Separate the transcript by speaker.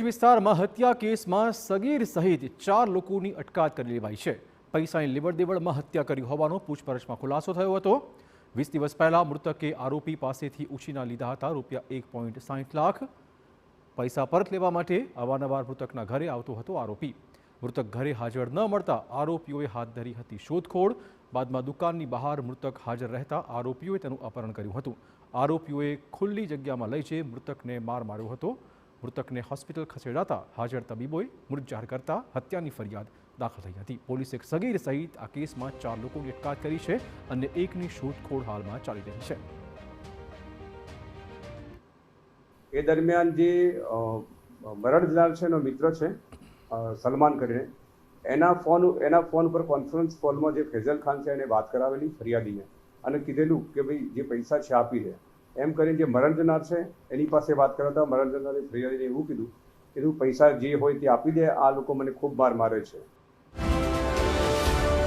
Speaker 1: વિસ્તારમાં હત્યા કેસમાં સગીર સહિત 4 લોકોની અટકાયત કરી લેવાઈ છે। પૈસાની લેવડ દેવડમાં હત્યા કરી હોવાનો પૂછપરછમાં ખુલાસો થયો હતો। 20 દિવસ પહેલા મૃતકે આરોપી પાસેથી ઉછીના લીધા હતા રૂપિયા 1.60 લાખ। પૈસા પરત લેવા માટે અવારનવાર મૃતકના ઘરે આવતો હતો આરોપી। મૃતક ઘરે હાજર ન મળતા આરોપીઓએ હાથ ધરી હતી શોધખોળ। બાદમાં દુકાનની બહાર મૃતક હાજર રહેતા આરોપીઓએ તેનું અપહરણ કર્યું હતું। આરોપીઓએ ખુલ્લી જગ્યામાં લઈ જઈ મૃતકને માર માર્યો હતો। મૃતકને હોસ્પિટલ ખસેડાતા હાજર તબીબોએ મૃત જાહેર કરતા હત્યાની ફરિયાદ દાખલ થઈ હતી। પોલીસે સગીર સહિત આ કેસમાં 4 લોકોની અટકાયત કરી છે અને એકની શોધખોળ હાલમાં ચાલી રહી છે।
Speaker 2: એ દરમિયાન જે મરણ જનાર છે એનો મિત્ર છે સલમાન કરીને એના ફોન પર કોન્ફરન્સ કોલમાં જે ફૈઝલ ખાન છે એને વાત કરાવેલી ફરિયાદીને અને કીધેલું કે ભાઈ જે પૈસા છે આપી દે એમ કરીને જે મરણ જનાર છે એની પાસે વાત કરતા મરણ જનારે ફરિયાદીને એવું કીધું પૈસા જે હોય તે આપી દે, આ લોકો મને ખૂબ માર મારે છે।